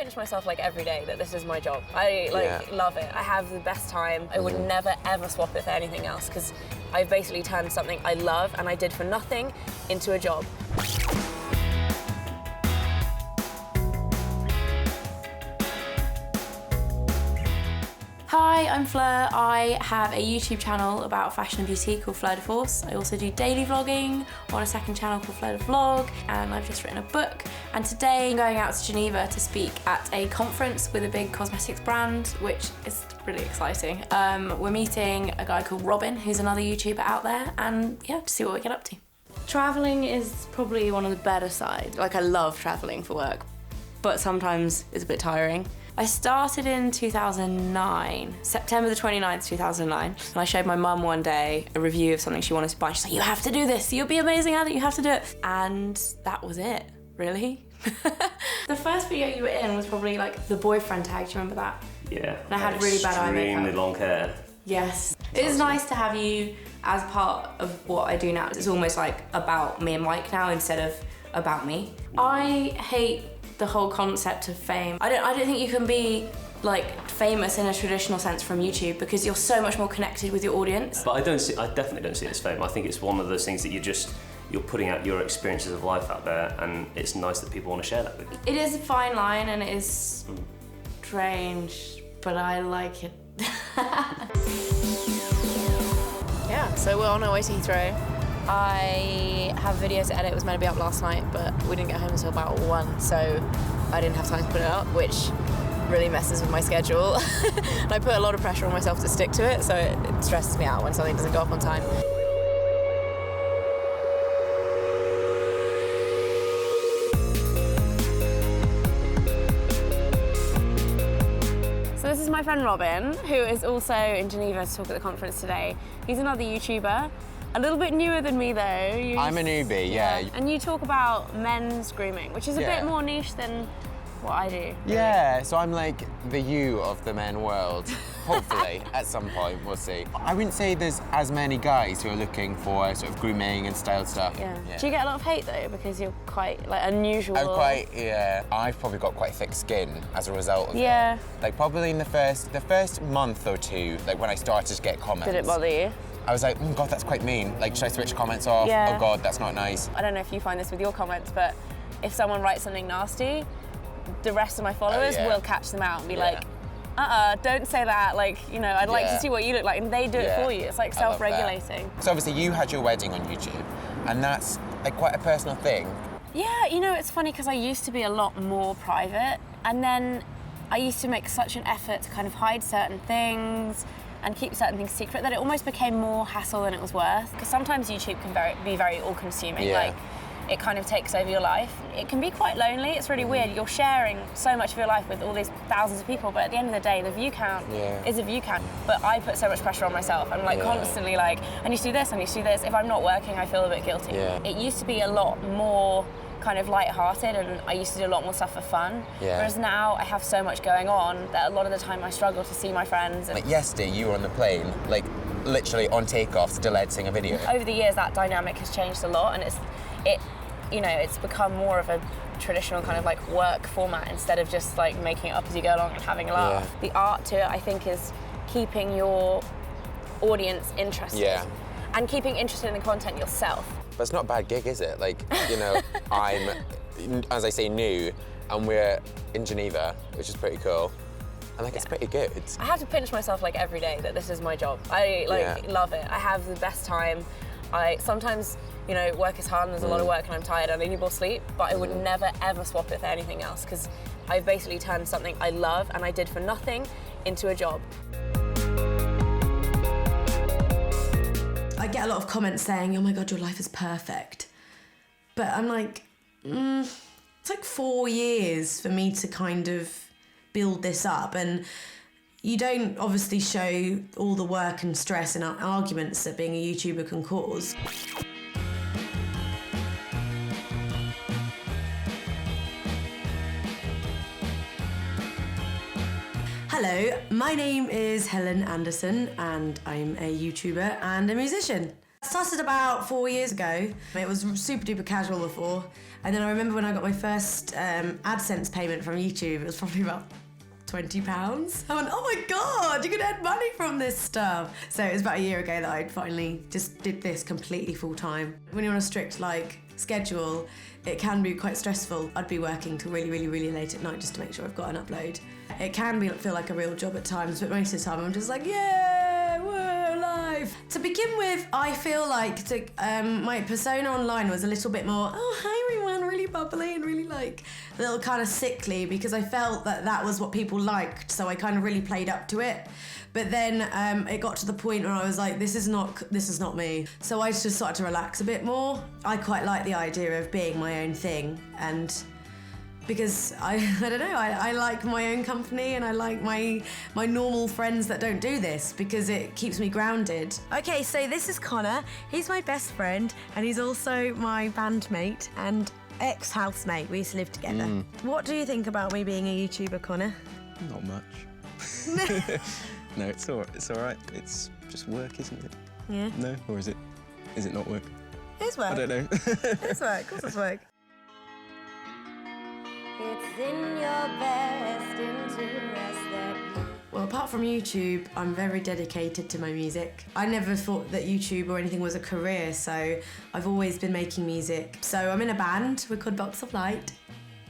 pinch myself like every day that this is my job. I love it. I have the best time. I would never ever swap it for anything else because I've basically turned something I love and I did for nothing into a job. Hi, I'm Fleur. I have a YouTube channel about fashion and beauty called Fleur De Force. I also do daily vlogging on a second channel called Fleur De Vlog, and I've just written a book. And today I'm going out to Geneva to speak at a conference with a big cosmetics brand, which is really exciting. We're meeting a guy called Robin, who's another YouTuber out there, and yeah, to see what we get up to. Traveling is probably one of the better sides. Like, I love traveling for work, but sometimes it's a bit tiring. I started in 2009, September the 29th, 2009, and I showed my mum one day a review of something she wanted to buy. She's like, you have to do this, you'll be amazing at it, you have to do it. And that was it, really. The first video you were in was probably like the boyfriend tag, do you remember that? Yeah. And I had really bad eye makeup. Extremely long hair. Yes. It is nice to have you as part of what I do now. It's almost like about me and Mike now instead of about me. I hate the whole concept of fame. I don't think you can be like famous in a traditional sense from YouTube because you're so much more connected with your audience. But I definitely don't see it as fame. I think it's one of those things that you're putting out your experiences of life out there, and it's nice that people want to share that with you. It is a fine line and it is strange, but I like it. Yeah, so we're on our way to Heathrow. I have videos to edit. It was meant to be up last night, but we didn't get home until about 1, so I didn't have time to put it up, which really messes with my schedule. And I put a lot of pressure on myself to stick to it, so it stresses me out when something doesn't go up on time. So this is my friend Robin, who is also in Geneva to talk at the conference today. He's another YouTuber. A little bit newer than me though. I'm a newbie, yeah. And you talk about men's grooming, which is a bit more niche than what I do. Really. Yeah, so I'm like the you of the men world. Hopefully, at some point, we'll see. I wouldn't say there's as many guys who are looking for sort of grooming and style stuff. Yeah. Do you get a lot of hate though, because you're quite like unusual? I've probably got quite thick skin as a result of it. Like probably in the first month or two, like when I started to get comments. Did it bother you? I was like, God, that's quite mean. Like, should I switch comments off? Yeah. Oh God, that's not nice. I don't know if you find this with your comments, but if someone writes something nasty, the rest of my followers will catch them out and be like, don't say that. Like, you know, I'd like to see what you look like, and they do it for you. It's like self-regulating. So obviously you had your wedding on YouTube, and that's like quite a personal thing. Yeah, you know, it's funny because I used to be a lot more private, and then I used to make such an effort to kind of hide certain things and keep certain things secret that it almost became more hassle than it was worth. Because sometimes YouTube can be very all-consuming. Like, it kind of takes over your life. It can be quite lonely. It's really weird. You're sharing so much of your life with all these thousands of people, but at the end of the day, the view count is a view count. But I put so much pressure on myself. I'm like constantly like, I need to do this, I need to do this. If I'm not working, I feel a bit guilty. It used to be a lot more kind of light-hearted, and I used to do a lot more stuff for fun. Whereas now I have so much going on that a lot of the time I struggle to see my friends. Like yesterday, you were on the plane, like literally on takeoff, still editing a video. Over the years, that dynamic has changed a lot, and it's become more of a traditional kind of like work format instead of just like making it up as you go along and having a laugh. The art to it, I think, is keeping your audience interested and keeping interested in the content yourself. But it's not a bad gig, is it? Like, you know, I'm, as I say, new, and we're in Geneva, which is pretty cool. And like, it's pretty good. I have to pinch myself like every day that this is my job. I love it. I have the best time. I sometimes, you know, work is hard and there's a lot of work and I'm tired and I need more sleep, but I would never ever swap it for anything else because I've basically turned something I love and I did for nothing into a job. I get a lot of comments saying, oh my God, your life is perfect. But I'm like, it's like 4 years for me to kind of build this up. And you don't obviously show all the work and stress and arguments that being a YouTuber can cause. Hello, my name is Helen Anderson and I'm a YouTuber and a musician. I started about 4 years ago. It was super duper casual before. And then I remember when I got my first AdSense payment from YouTube, it was probably about £20. I went, oh my God, you can earn money from this stuff. So it was about a year ago that I finally just did this completely full time. When you're on a strict schedule, it can be quite stressful. I'd be working till really, really, really late at night just to make sure I've got an upload. It can feel like a real job at times, but most of the time I'm just like, yeah, whoa, life. To begin with, I feel like my persona online was a little bit more, oh, hi everyone, really bubbly and really a little kind of sickly, because I felt that was what people liked, so I kind of really played up to it. But then it got to the point where I was like, this is not me. So I just started to relax a bit more. I quite like the idea of being my own thing, and because I don't know, I like my own company, and I like my normal friends that don't do this, because it keeps me grounded. Okay, so this is Connor. He's my best friend, and he's also my bandmate and ex-housemate. We used to live together. What do you think about me being a YouTuber, Connor? Not much. No, it's all right. It's just work, isn't it? Yeah. No, or is it not work? It's work. I don't know. It's work, of course it's work. It's in your best interest that... Well, apart from YouTube, I'm very dedicated to my music. I never thought that YouTube or anything was a career, so I've always been making music. So I'm in a band, we're called Box of Light.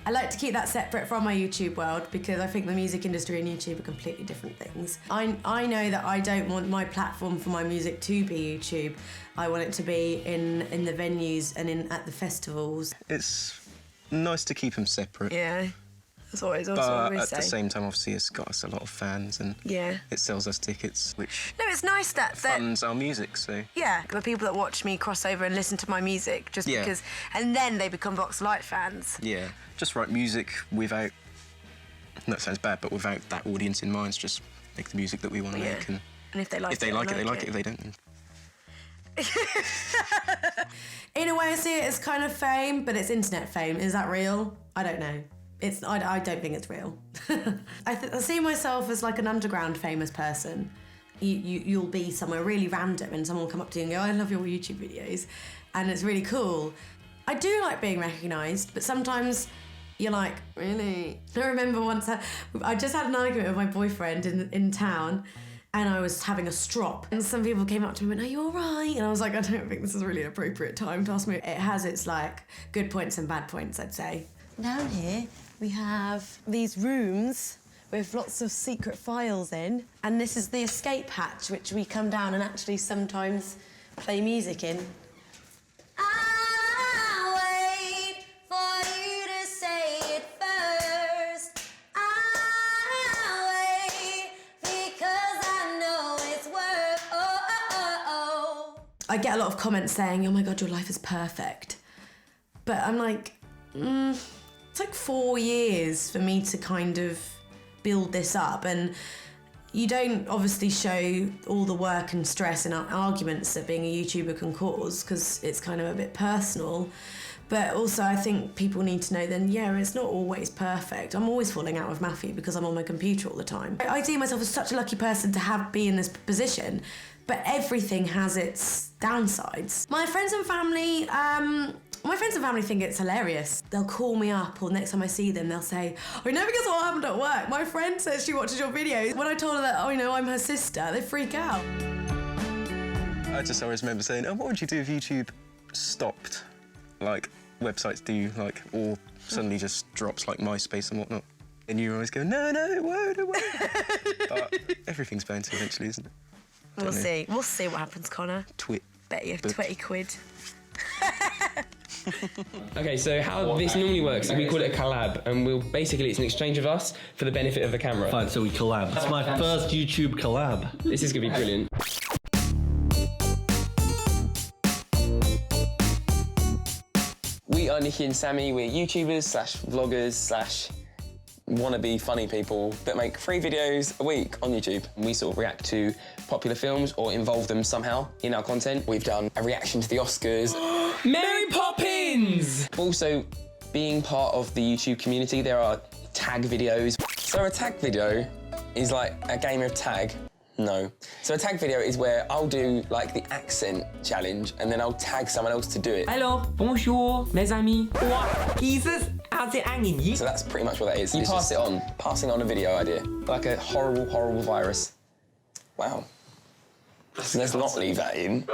I like to keep that separate from my YouTube world, because I think the music industry and YouTube are completely different things. I know that I don't want my platform for my music to be YouTube. I want it to be in the venues and at the festivals. It's nice to keep them separate. Yeah, that's always but what we at say. the same time, obviously, it's got us a lot of fans, and yeah, it sells us tickets, which no, it's nice that funds our music. So yeah, the people that watch me cross over and listen to my music just because, and then they become Box of Light fans. Yeah, just write music without. That sounds bad, but without that audience in mind, just make the music that we want to make, and if they like it, they like it. If they don't, then... In a way, I see it as kind of fame, but it's internet fame. Is that real? I don't know. I don't think it's real. I see myself as like an underground famous person. You'll be somewhere really random and someone will come up to you and go, I love your YouTube videos. And it's really cool. I do like being recognised, but sometimes you're like, really? I remember once I just had an argument with my boyfriend in town, and I was having a strop. And some people came up to me and went, are you all right? And I was like, I don't think this is really an appropriate time to ask me. It has its good points and bad points, I'd say. Down here, we have these rooms with lots of secret files in. And this is the escape hatch, which we come down and actually sometimes play music in. I'll wait for you to say it first. I'll wait because I know it's work. I get a lot of comments saying, oh my God, your life is perfect. But I'm like, it's like 4 years for me to kind of build this up, and you don't obviously show all the work and stress and arguments that being a YouTuber can cause, because it's kind of a bit personal. But also I think people need to know then, yeah, it's not always perfect. I'm always falling out with Matthew because I'm on my computer all the time. I see myself as such a lucky person to be in this position, but everything has its downsides. My friends and family think it's hilarious. They'll call me up, or next time I see them, they'll say, I never guess what happened at work. My friend says she watches your videos. When I told her that, I'm her sister, they freak out. I just always remember saying, what would you do if YouTube stopped? Like, websites do, or suddenly just drops like MySpace and whatnot. And you always go, no, it won't. But everything's bound to eventually, isn't it? We'll see. We'll see what happens, Connor. Bet you 20 quid. Okay, so how this normally works, we call it a collab, and basically it's an exchange of us for the benefit of the camera. Fine, so we collab. That's my first YouTube collab. This is gonna be brilliant. We are Niki and Sammy. We're YouTubers / vloggers / wannabe funny people that make 3 videos a week on YouTube. We sort of react to popular films or involve them somehow in our content. We've done a reaction to the Oscars. Mary Poppins! Also, being part of the YouTube community, there are tag videos. So a tag video is like a game of tag, No. So a tag video is where I'll do like the accent challenge and then I'll tag someone else to do it. Alors, bonjour, mes amis. What pieces are the hanging? So that's pretty much what that is. You pass it on, passing on a video idea. Like a horrible, horrible virus. Wow. Let's not leave that in.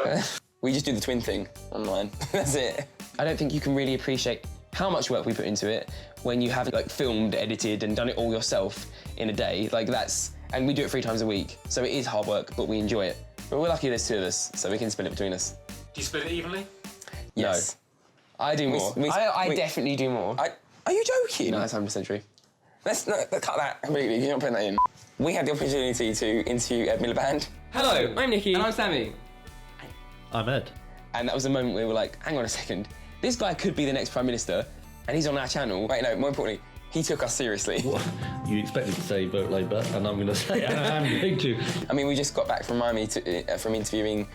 We just do the twin thing online. That's it. I don't think you can really appreciate how much work we put into it when you haven't like filmed, edited and done it all yourself in a day. Like that's, and we do it 3 times a week. So it is hard work, but we enjoy it. But we're lucky there's 2 of us, so we can split it between us. Do you split it evenly? Yes. No. I do more. I definitely do more. Are you joking? No, that's 100% true. Let's cut that completely. You're not putting that in. We had the opportunity to interview Ed Miliband. Hello, I'm Niki. And I'm Sammy. I'm Ed. And that was the moment where we were like, hang on a second, this guy could be the next Prime Minister, and he's on our channel. Wait, no, more importantly, he took us seriously. What? You expected to say vote Labour, and I'm going to say I'm going to. I mean, we just got back from Miami from interviewing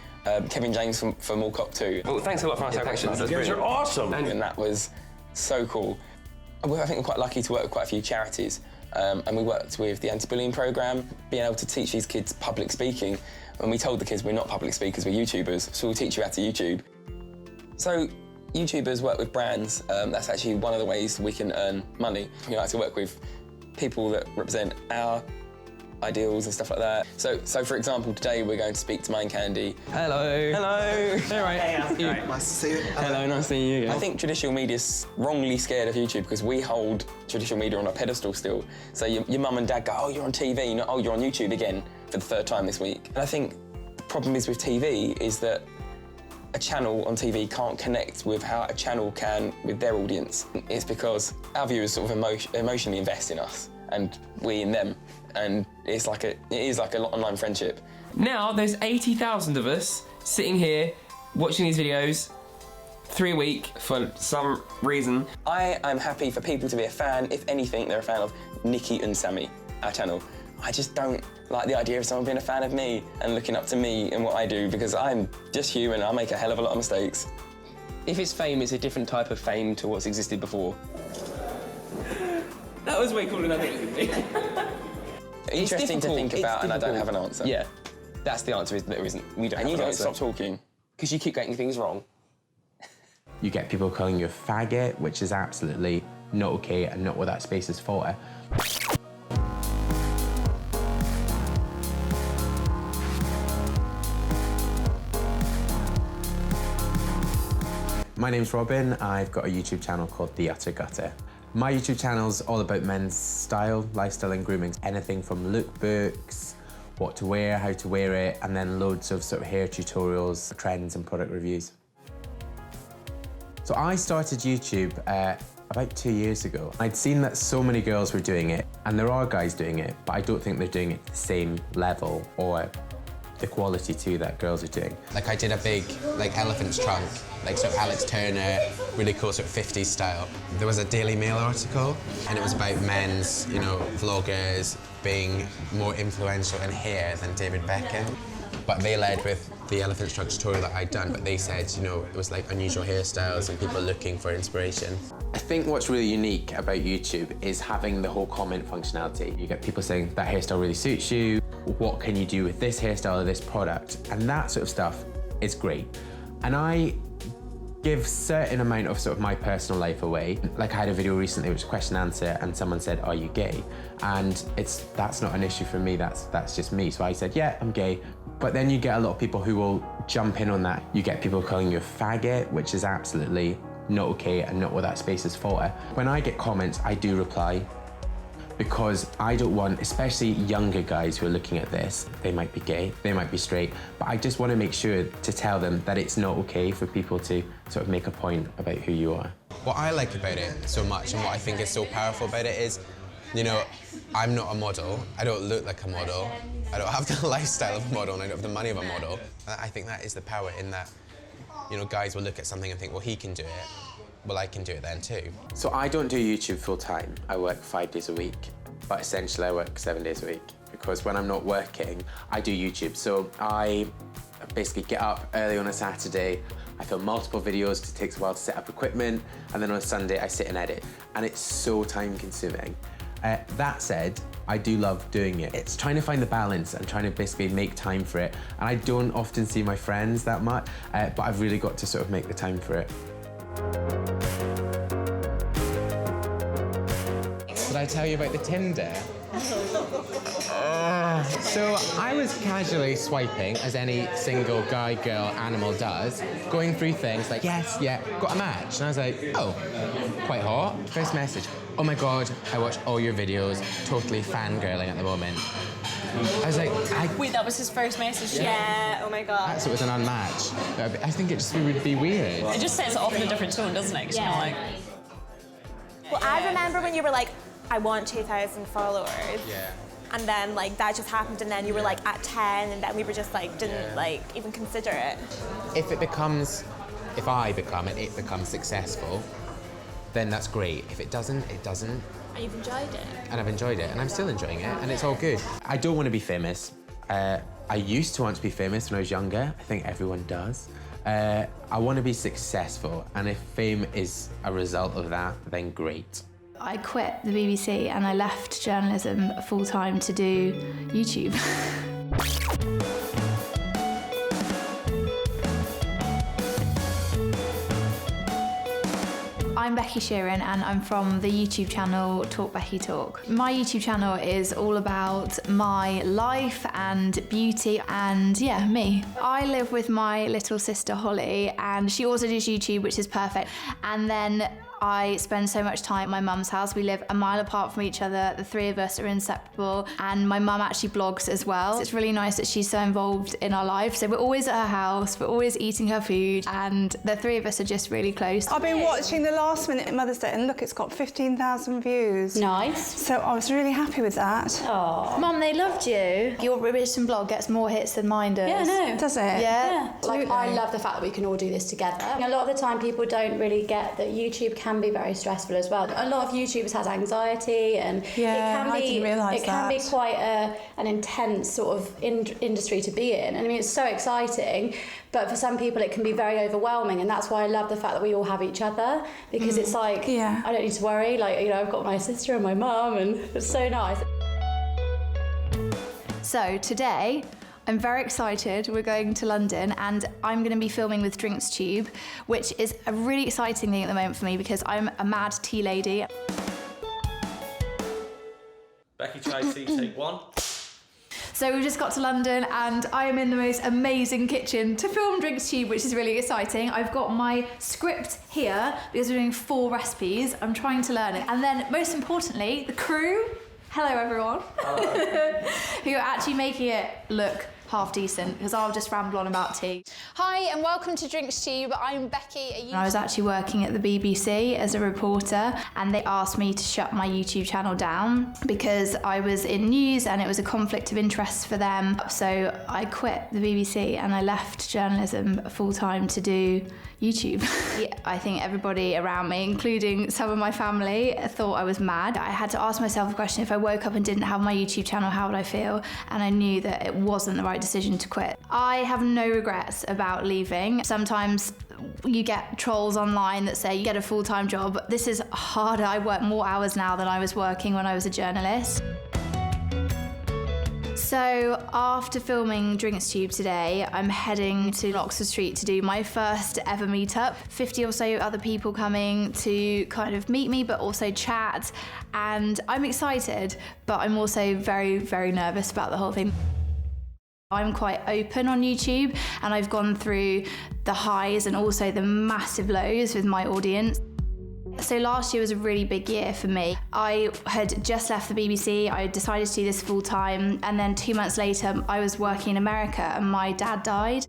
Kevin James from Mall Cop 2. Well, thanks a lot for answering questions. You guys are awesome. And that was so cool. I think we're quite lucky to work with quite a few charities. And we worked with the anti-bullying programme, being able to teach these kids public speaking. And we told the kids we're not public speakers, we're YouTubers, so we'll teach you how to YouTube. So YouTubers work with brands. That's actually one of the ways we can earn money. We like to work with people that represent our ideals and stuff like that. So for example, today we're going to speak to Mind Candy. Hello. Hello. All right. Hey, how's it going? Nice to see you. Hello, nice seeing you again. I think traditional media's wrongly scared of YouTube because we hold traditional media on a pedestal still. So your mum and dad go, oh, you're on TV, oh, you're on YouTube again for the 3rd time this week. And I think the problem is with TV is that a channel on TV can't connect with how a channel can with their audience. It's because our viewers sort of emotionally invest in us and we in them. And it is like an online friendship. Now there's 80,000 of us sitting here watching these videos 3 a week for some reason. I am happy for people to be a fan. If anything, they're a fan of Niki and Sammy, our channel. I just don't like the idea of someone being a fan of me and looking up to me and what I do because I'm just human. I make a hell of a lot of mistakes. If it's fame, it's a different type of fame to what's existed before. That was way cooler than I thought it would be. Interesting to think about, and I don't have an answer. Yeah, that's the answer. Is there isn't. We don't. And you have an don't answer. stop talking because you keep getting things wrong. You get people calling you a faggot, which is absolutely not okay and not what that space is for. My name's Robin. I've got a YouTube channel called The Utter Gutter. My YouTube channel's all about men's style, lifestyle and grooming. Anything from lookbooks, what to wear, how to wear it, and then loads of sort of hair tutorials, trends and product reviews. So I started YouTube about 2 years ago. I'd seen that so many girls were doing it, and there are guys doing it, but I don't think they're doing it at the same level or the quality too that girls are doing. Like I did a big elephant's trunk, like sort of Alex Turner, really cool sort of 50s style. There was a Daily Mail article and it was about men's, vloggers being more influential in hair than David Beckham. But they led with the elephant's trunk tutorial that I'd done, but they said, it was like unusual hairstyles and people looking for inspiration. I think what's really unique about YouTube is having the whole comment functionality. You get people saying that hairstyle really suits you, what can you do with this hairstyle or this product? And that sort of stuff is great. And I give certain amount of sort of my personal life away. Like I had a video recently which was question and answer and someone said, are you gay? And that's not an issue for me, that's just me. So I said, yeah, I'm gay. But then you get a lot of people who will jump in on that. You get people calling you a faggot, which is absolutely not okay and not what that space is for. When I get comments, I do reply because I don't want, especially younger guys who are looking at this, they might be gay, they might be straight, but I just want to make sure to tell them that it's not okay for people to sort of make a point about who you are. What I like about it so much and what I think is so powerful about it is, I'm not a model, I don't look like a model, I don't have the lifestyle of a model and I don't have the money of a model. I think that is the power in that, guys will look at something and think, well, he can do it. Well, I can do it then too. So I don't do YouTube full time. I work 5 days a week, but essentially I work 7 days a week because when I'm not working, I do YouTube. So I basically get up early on a Saturday, I film multiple videos because it takes a while to set up equipment, and then on a Sunday I sit and edit. And it's so time consuming. That said, I do love doing it. It's trying to find the balance and trying to basically make time for it. And I don't often see my friends that much, but I've really got to sort of make the time for it. Did I tell you about the Tinder? So I was casually swiping, as any single guy, girl, animal does, going through things like, yes, yeah, got a match. And I was like, oh, quite hot. First message, oh my God, I watch all your videos, totally fangirling at the moment. I was like, Wait, that was his first message? Yeah, oh my God. So it was an unmatch. I think it just would be weird. It just says it off in a different tone, doesn't it? 'Cause you're not like... Well, I remember when you were like, I want 2,000 followers. Yeah. And then like that just happened, and then you were like at 10, and then we were just like didn't like even consider it. If I become and it becomes successful, then that's great. If it doesn't, it doesn't. And you've enjoyed it. And I've enjoyed it, and I'm still enjoying it, and it's all good. I don't want to be famous. I used to want to be famous when I was younger. I think everyone does. I want to be successful, and if fame is a result of that, then great. I quit the BBC and I left journalism full-time to do YouTube. I'm Becky Sheeran and I'm from the YouTube channel Talk Becky Talk. My YouTube channel is all about my life and beauty and yeah, me. I live with my little sister Holly and she also does YouTube, which is perfect. And then I spend so much time at my mum's house. We live a mile apart from each other. The three of us are inseparable. And my mum actually blogs as well. It's really nice that she's so involved in our life. So we're always at her house, we're always eating her food, and the three of us are just really close. I've been watching the last minute Mother's Day and look, it's got 15,000 views. Nice. So I was really happy with that. Oh, Mum, they loved you. Your written blog gets more hits than mine does. Yeah, no. Does it? Yeah. Like, I love the fact that we can all do this together. A lot of the time people don't really get that YouTube can be very stressful as well. A lot of YouTubers has anxiety and it can be quite an intense sort of industry to be in. And I mean, it's so exciting, but for some people it can be very overwhelming, and that's why I love the fact that we all have each other, because it's like, I don't need to worry, like, you know, I've got my sister and my mum, and it's so nice. So today, I'm very excited. We're going to London and I'm going to be filming with Drinks Tube, which is a really exciting thing at the moment for me because I'm a mad tea lady. Becky Tracy, take one. So we've just got to London and I am in the most amazing kitchen to film Drinks Tube, which is really exciting. I've got my script here because we're doing 4 recipes. I'm trying to learn it. And then most importantly, the crew. Hello everyone. Hello. Who are actually making it look half decent, because I'll just ramble on about tea. Hi and welcome to Drinks Tube. I'm Becky. I was actually working at the BBC as a reporter and they asked me to shut my YouTube channel down because I was in news and it was a conflict of interest for them. So I quit the BBC and I left journalism full-time to do YouTube. I think everybody around me, including some of my family, thought I was mad. I had to ask myself a question: if I woke up and didn't have my YouTube channel, how would I feel? And I knew that it wasn't the right decision to quit. I have no regrets about leaving. Sometimes you get trolls online that say you get a full-time job. This is harder. I work more hours now than I was working when I was a journalist. So after filming Drinks Tube today, I'm heading to Oxford Street to do my first ever meetup. 50 or so other people coming to kind of meet me, but also chat. And I'm excited, but I'm also very, very nervous about the whole thing. I'm quite open on YouTube and I've gone through the highs and also the massive lows with my audience. So last year was a really big year for me. I had just left the BBC, I decided to do this full time, and then 2 months later I was working in America and my dad died.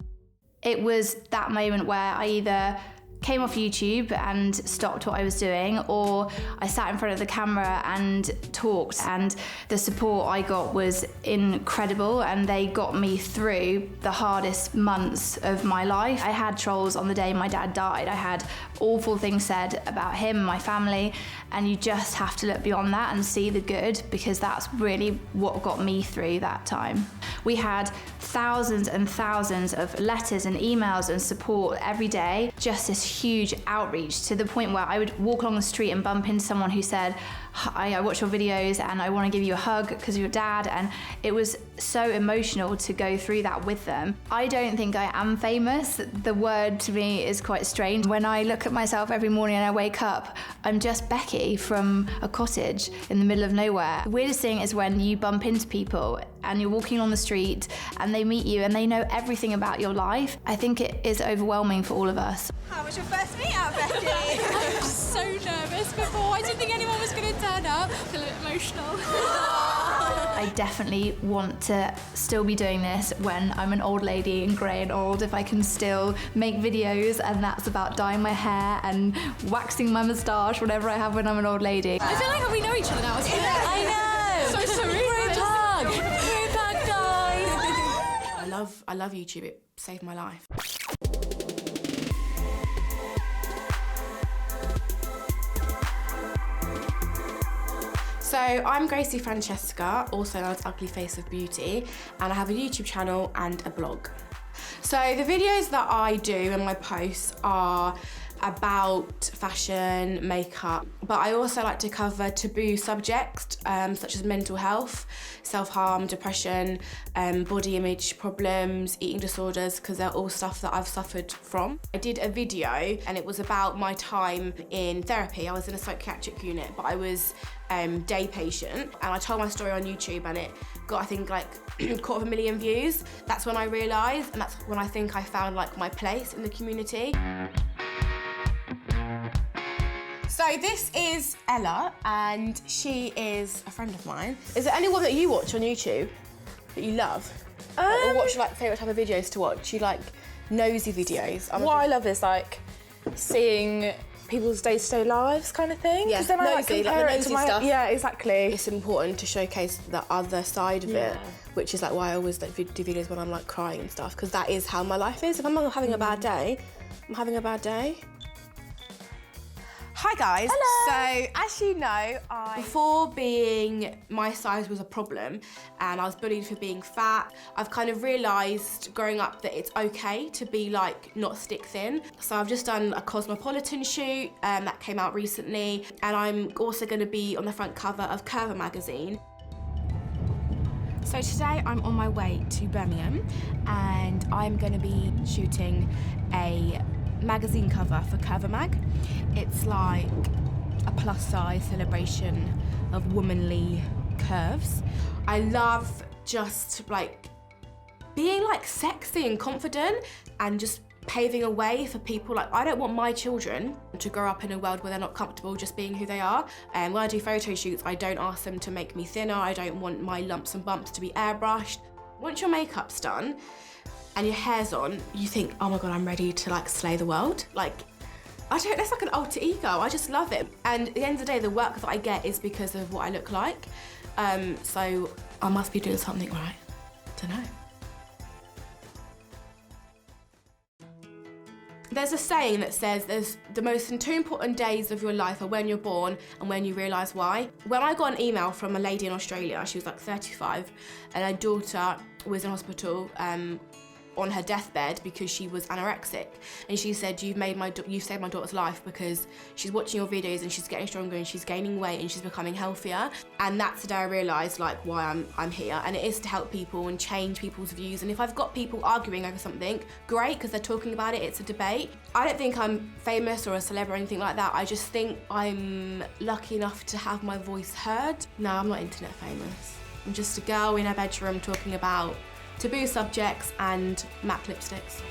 It was that moment where I either came off YouTube and stopped what I was doing, or I sat in front of the camera and talked, and the support I got was incredible and they got me through the hardest months of my life. I had trolls on the day my dad died. I had awful things said about him and my family, and you just have to look beyond that and see the good, because that's really what got me through that time. We had thousands and thousands of letters and emails and support every day, just this huge outreach, to the point where I would walk along the street and bump into someone who said, I watch your videos and I want to give you a hug because of your dad, and it was so emotional to go through that with them. I don't think I am famous. The word to me is quite strange. When I look at myself every morning and I wake up, I'm just Becky from a cottage in the middle of nowhere. The weirdest thing is when you bump into people and you're walking on the street and they meet you and they know everything about your life. I think it is overwhelming for all of us. How was your first meet out, Becky? I was so nervous before. I didn't think anyone was going to turn up. I feel a bit emotional. I definitely want to still be doing this when I'm an old lady and grey and old, if I can still make videos and that's about dyeing my hair and waxing my moustache, whatever I have when I'm an old lady. I feel like we know each other now. I know! So sorry. Group hug! Group hug, guys! I love YouTube. It saved my life. So I'm Gracie Francesca, also known as Ugly Face of Beauty, and I have a YouTube channel and a blog. So the videos that I do and my posts are about fashion, makeup, but I also like to cover taboo subjects such as mental health, self-harm, depression, body image problems, eating disorders, because they're all stuff that I've suffered from. I did a video and it was about my time in therapy. I was in a psychiatric unit, but I was day patient, and I told my story on YouTube and it got, I think, like 250,000 views. That's when I realised, and that's when I think I found like my place in the community. So this is Ella, and she is a friend of mine. Is there anyone that you watch on YouTube that you love? Or what's your like favourite type of videos to watch? You like nosy videos? What I love is like seeing people's day-to-day lives kind of thing. Yeah, then I like nosy, compare like the it to nosy my stuff. Yeah, exactly. It's important to showcase the other side of it, which is like why I always like do videos when I'm like crying and stuff, because that is how my life is. If I'm not having a bad day, I'm having a bad day. Hi guys. Hello. So as you know, before being my size was a problem and I was bullied for being fat, I've kind of realised growing up that it's okay to be like not stick thin. So I've just done a Cosmopolitan shoot that came out recently, and I'm also going to be on the front cover of Calvert magazine. So today I'm on my way to Birmingham and I'm going to be shooting a magazine cover for Calvert Mag. It's like a plus size celebration of womanly curves. I love just like being like sexy and confident and just paving a way for people. Like, I don't want my children to grow up in a world where they're not comfortable just being who they are. And when I do photo shoots, I don't ask them to make me thinner. I don't want my lumps and bumps to be airbrushed. Once your makeup's done and your hair's on, you think, oh my God, I'm ready to like slay the world. Like, that's like an alter ego. I just love it. And at the end of the day, the work that I get is because of what I look like. So I must be doing something right. Don't know. There's a saying that says there's the most two important days of your life are when you're born and when you realise why. When I got an email from a lady in Australia, she was like 35, and her daughter was in hospital on her deathbed because she was anorexic, and she said, you've saved my daughter's life because she's watching your videos and she's getting stronger and she's gaining weight and she's becoming healthier. And that's the day I realised like why I'm here, and it is to help people and change people's views. And if I've got people arguing over something, great, because they're talking about it, it's a debate. I don't think I'm famous or a celeb or anything like that. I just think I'm lucky enough to have my voice heard. No, I'm not internet famous. I'm just a girl in her bedroom talking about taboo subjects and MAC lipsticks.